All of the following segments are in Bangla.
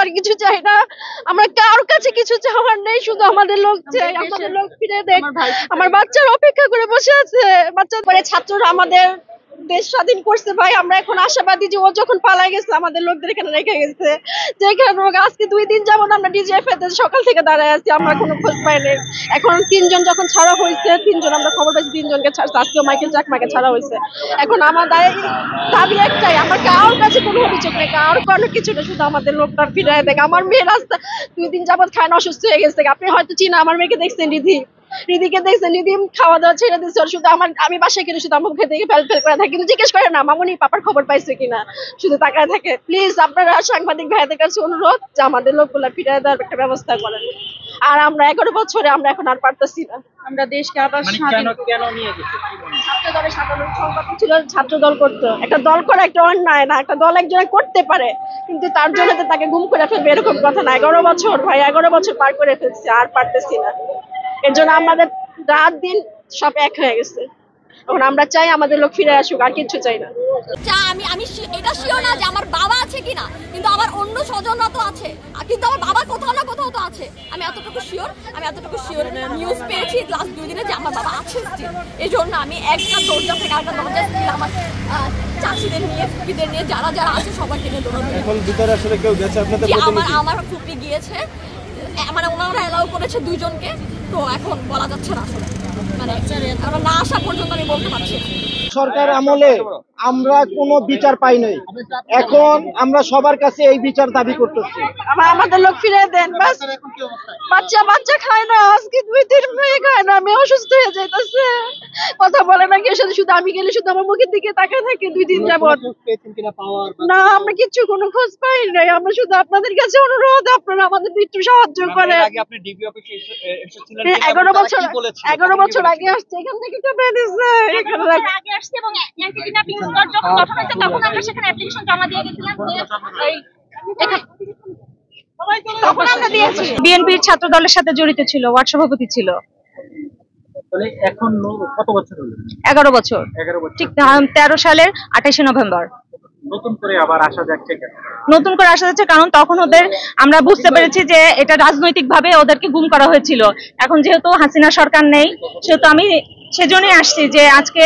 আর কিছু চাই না। আমরা কারোর কাছে কিছু চাওয়ার নেই, শুধু আমাদের লোক চাই, আমাদের লোক ফিরে দেখ। আমার বাচ্চারা অপেক্ষা করে বসে আছে, বাচ্চা পরে ছাত্ররা আমাদের দেশ স্বাধীন করছে ভাই। আমরা এখন আশাবাদী যে ও যখন পালাই গেছে আমাদের লোকদের এখানে রেখে গেছে, যেখানে আজকে 2 দিন যাবত আমরা ডিজিএফআই তে সকাল থেকে দাঁড়ায় আছি, আমরা কোনো খোঁজ পাই নাই। এখন 3 জন যখন ছাড়া হয়েছে, 3 জন আমরা খবর পাইছি 3 জনকে ছাড়ছে, আজকেও মাইকেল চাকমাকে ছাড়া হয়েছে। এখন আমাদের দাবি একটাই, আমার কারোর কাছে কোনো অভিযোগ নেই, কারোর কোনো কিছু না, শুধু আমাদের লোকটা ফিরে দেখ। আমার মেয়ে রাস্তা 2 দিন যাবত খায় না, অসুস্থ হয়ে গেছে। আপনি হয়তো চিনা আমার মেয়েকে দেখছেন, রিদিকে দেখছেন, রিদি খাওয়া দাওয়া ছেড়ে দিচ্ছে। শুধু আমি বাসায় গেলে শুধু আমার মুখে দেখে ফেল করে থাকে, কিন্তু জিজ্ঞেস করে না মামুনি পাপার খবর পাইছে কিনা, শুধু তাকায় থাকে। প্লিজ আপনারা সাংবাদিক ভাইদের কাছে অনুরোধ যে আমাদের লোকগুলা ফিরে দেওয়ার একটা ব্যবস্থা করেন। আর আমরা 11 বছরে আমরা এখন আর পারতেছি না, আমরা দেশকে আবার কেন নিয়ে গেছে ছাত্র দলের সাধারণ সম্পাদক ছিল, ছাত্র দল করতো। একটা দল করা একটা অন্যায় না, একটা দল একজনে করতে পারে, কিন্তু তার জন্য তো তাকে গুম করে ফেলবে এরকম কথা না। 11 বছর ভাই, 11 বছর পার করে ফেলছে, আর পারতেছি না। এর জন্য আমাদের রাত দিন সব এক হয়ে গেছে। এখন আমরা চাই আমাদের লোক ফিরে আসুক, আর কিছু চাই না। আমি এটা শিওর না যে আমার বাবা আছে কিনা, কিন্তু আমার অন্য স্বজনরা তো আছে, কিন্তু আমার বাবা কোথাও না কোথাও তো আছে। আমি এতটুকু শিওর নিউজ পেয়েছি লাস্ট 2 দিনে যে আমার বাবা আছে। এই জন্য আমি একটা দরজা থেকে আরেকটা দরজা আমার চাষিদের নিয়ে, ফুপিদের নিয়ে, যারা যারা আছে সবাইকে নিয়ে দৌড়াদৌড়ি। এখন ভিতরে আসলে কেউ গেছে আপনাদের? আমার ফুপি গিয়েছে, মানে ওনারা এলাও করেছে 2 জনকে। তো এখন বলা যাচ্ছে না আসলে, মানে আমরা না আসা পর্যন্ত আমি বলতে পারছি না। সরকার আমলে আমরা কোনো বিচার পাই নাই, এখন আমরা সবার কাছে এই বিচার দাবি করতেছি। আমাদের লোক ফিরে দেন বাস। বাচ্চা খায় না, আজকে 2-3 মেয়ে খায় না, মেয়ে অসুস্থ হয়ে যাইতেছে, কথা বলে না কেউ সাথে। শুধু আমি গেলে শুধু আমার মুখের দিকে তাকায় থাকে 2 দিন যাবত। না, আমরা কিছু কোনো খোঁজ পাই নাই। আমরা শুধু আপনাদের কাছে অনুরোধ, আপনারা আমাদের একটু সাহায্য করেন। 11 বছর আগে আসছে, এখান থেকে কেটে দিচ্ছে, এখানে আগে আসছে এবং যখন গঠন হয়েছে তখন আমরা সেখানে অ্যাপ্লিকেশন জমা দিয়ে গেছিলাম। তখন আমরা দিয়েছি। বিএনপির ছাত্র দলের সাথে জড়িত ছিল, ওয়ার্ড সভাপতি ছিল। এখন কত বছর হলো? 11 বছর। ঠিক 13 সালের 28 নভেম্বর। নতুন করে আবার আসা যাচ্ছে কেন? নতুন করে আসা যাচ্ছে কারণ তখন আমরা বুঝতে পেরেছি যে এটা রাজনৈতিক ভাবে ওদেরকে গুম করা হয়েছিল। এখন যেহেতু হাসিনা সরকার নেই, সেহেতু আমি সেজন্যই আসছি যে আজকে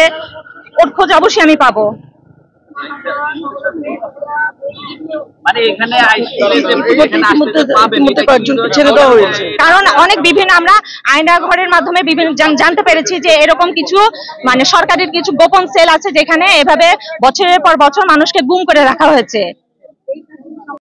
ওর খোঁজ অবশ্যই আমি পাবো। মানে এখানে কারণ অনেক বিভিন্ন আমরা আয়না ঘরের মাধ্যমে বিভিন্ন জানতে পেরেছি যে এরকম কিছু মানে সরকারের কিছু গোপন সেল আছে যেখানে এভাবে বছরের পর বছর মানুষকে গুম করে রাখা হয়েছে।